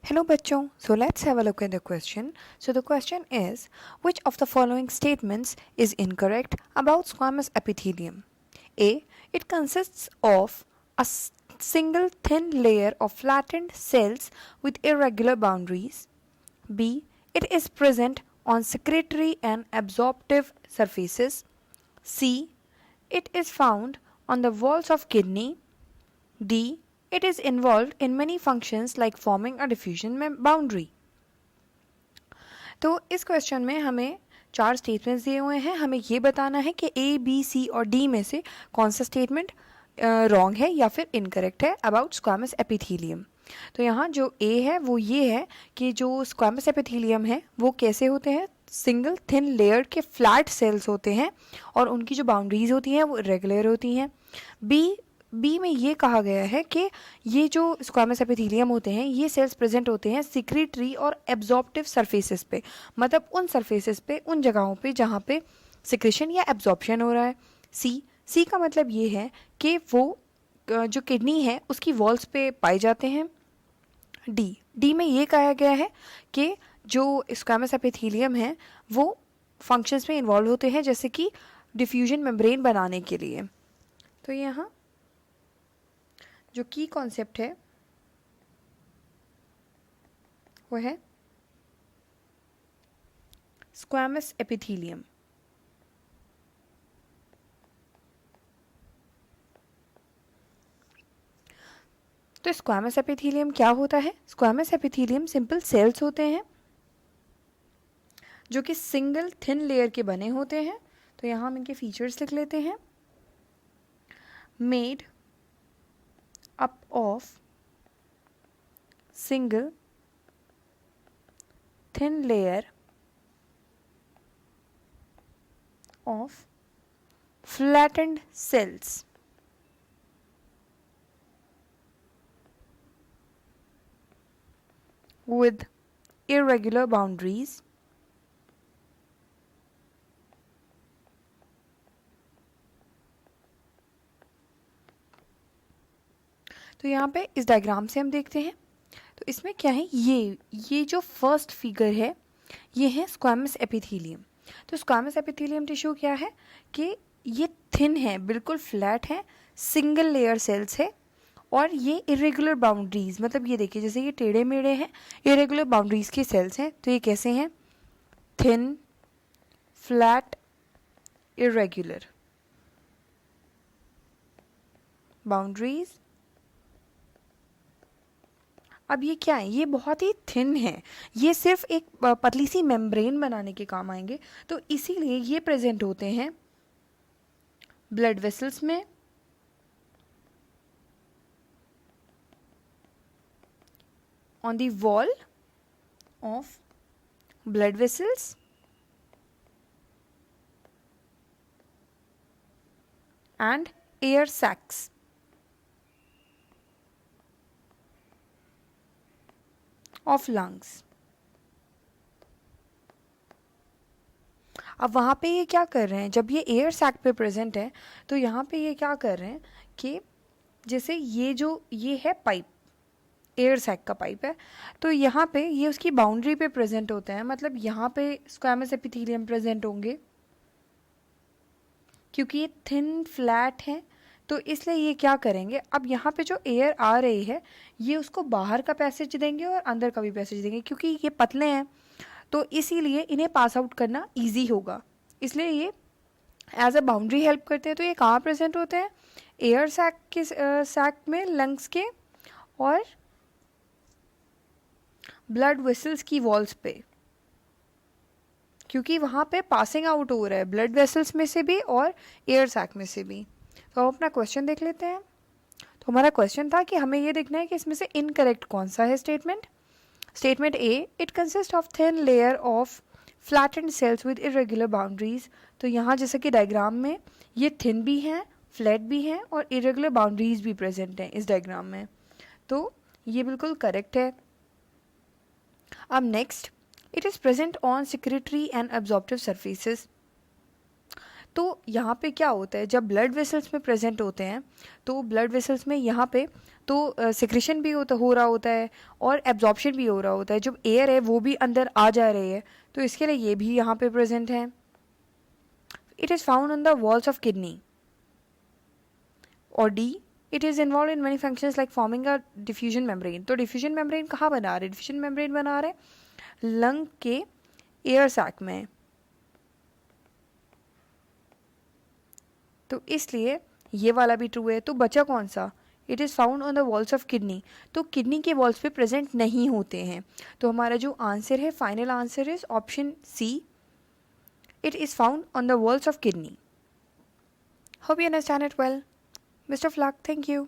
Hello bachcho, so let's have a look at the question. So the question is, which of the following statements is incorrect about squamous epithelium? A. It consists of a single thin layer of flattened cells with irregular boundaries. B. It is present on secretory and absorptive surfaces. C. It is found on the walls of kidney. D. It is involved in many functions like forming a diffusion boundary. तो इस question में हमें 4 statements दिए हुए हैं. हमें ये बताना है कि ए, बी, सी और डी में से कौन सा स्टेटमेंट रॉन्ग है या फिर इनकरेक्ट है अबाउट स्क्वामस एपिथेलियम. तो यहाँ जो ए है वो ये है कि जो स्क्वामस एपिथेलियम है वो कैसे होते हैं, सिंगल थिन लेयर के फ्लैट सेल्स होते हैं और उनकी जो बाउंड्रीज होती हैं वो इरेगुलर होती हैं. बी में ये कहा गया है कि ये जो स्क्वामस एपिथेलियम होते हैं ये सेल्स प्रेजेंट होते हैं सिक्रीटरी और एब्जॉर्प्टिव सरफेसेस पे, मतलब उन सरफेसेस पे, उन जगहों पे जहाँ पे सिक्रेशन या एब्जॉर्प्शन हो रहा है. सी का मतलब ये है कि वो जो किडनी है उसकी वॉल्स पे पाए जाते हैं. डी में ये कहा गया है कि जो स्क्वामस एपिथेलियम है वो फंक्शंस में इन्वॉल्व होते हैं जैसे कि डिफ्यूजन मेम्ब्रेन बनाने के लिए. तो यहाँ जो की कॉन्सेप्ट है वो है स्क्वामस एपिथेलियम. तो स्क्वामस एपिथेलियम क्या होता है? स्क्वामस एपिथेलियम सिंपल सेल्स होते हैं जो कि सिंगल थिन लेयर के बने होते हैं. तो यहाँ हम इनके फीचर्स लिख लेते हैं. Made up of single thin layer of flattened cells with irregular boundaries तो यहाँ पे इस डायग्राम से हम देखते हैं. तो इसमें क्या है, ये जो फर्स्ट फिगर है ये है स्क्वामस एपिथेलियम. तो स्क्वामस एपिथेलियम टिश्यू क्या है कि ये थिन है, बिल्कुल फ्लैट है, सिंगल लेयर सेल्स है और ये इरेगुलर बाउंड्रीज, मतलब ये देखिए जैसे ये टेढ़े मेढ़े हैं, इरेगुलर बाउंड्रीज के सेल्स हैं. तो ये कैसे हैं? Thin, flat, irregular boundaries. अब ये क्या है? ये बहुत ही थिन है, ये सिर्फ एक पतली सी मेम्ब्रेन बनाने के काम आएंगे. तो इसीलिए ये प्रेजेंट होते हैं ब्लड वेसल्स में, on the wall of blood vessels and air sacs of lungs. अब वहाँ पे ये क्या कर रहे हैं, जब ये एयर सैक पे प्रेजेंट है तो यहाँ पे ये क्या कर रहे हैं कि जैसे ये है पाइप, एयर सैक का पाइप है, तो यहाँ पे ये उसकी बाउंड्री पे प्रेजेंट होते हैं, मतलब यहाँ पे स्क्वामस एपिथेलियम प्रेजेंट होंगे क्योंकि ये थिन फ्लैट है. तो इसलिए ये क्या करेंगे, अब यहाँ पे जो एयर आ रही है ये उसको बाहर का पैसेज देंगे और अंदर का भी पैसेज देंगे, क्योंकि ये पतले हैं तो इसीलिए इन्हें पास आउट करना इजी होगा, इसलिए ये एज अ बाउंड्री हेल्प करते हैं. तो ये कहाँ प्रेजेंट होते हैं? एयर सैक के सैक में, लंग्स के और ब्लड वेसल्स की वॉल्स पे, क्योंकि वहाँ पे पासिंग आउट हो रहा है ब्लड वेसल्स में से भी और एयर सैक में से भी. तो हम अपना क्वेश्चन देख लेते हैं. तो हमारा क्वेश्चन था कि हमें ये देखना है कि इसमें से इनकरेक्ट कौन सा है statement. Statement A, it consist of thin layer of flattened cells with irregular boundaries. तो यहाँ जैसे कि डायग्राम में ये थिन भी हैं, फ्लैट भी हैं और इरेगुलर बाउंड्रीज भी प्रेजेंट हैं इस डायग्राम में. तो ये बिल्कुल करेक्ट है. अब next, it is present on secretory and absorptive surfaces. तो यहाँ पे क्या होता है, जब ब्लड वेसल्स में प्रेजेंट होते हैं तो ब्लड वेसल्स में यहाँ पे तो सिक्रेशन भी हो रहा होता है और एब्जॉर्प्शन भी हो रहा होता है, जब एयर है वो भी अंदर आ जा रही है, तो इसके लिए ये भी यहाँ पे प्रेजेंट है. It is found on the walls of kidney. और D, it is involved in many functions like forming a diffusion membrane. तो डिफ्यूजन मेम्ब्रेन कहाँ बना रहे हैं, डिफ्यूजन मेम्ब्रेन बना रहे हैं लंग के एयर सैक में. तो इसलिए ये वाला भी ट्रू है. तो बचा कौन सा, it is found on the walls of kidney. तो किडनी के वॉल्स पे प्रेजेंट नहीं होते हैं. तो हमारा जो आंसर है, final answer is option C, it is found on the walls of kidney. Hope you understand it well. Best of luck. Thank you.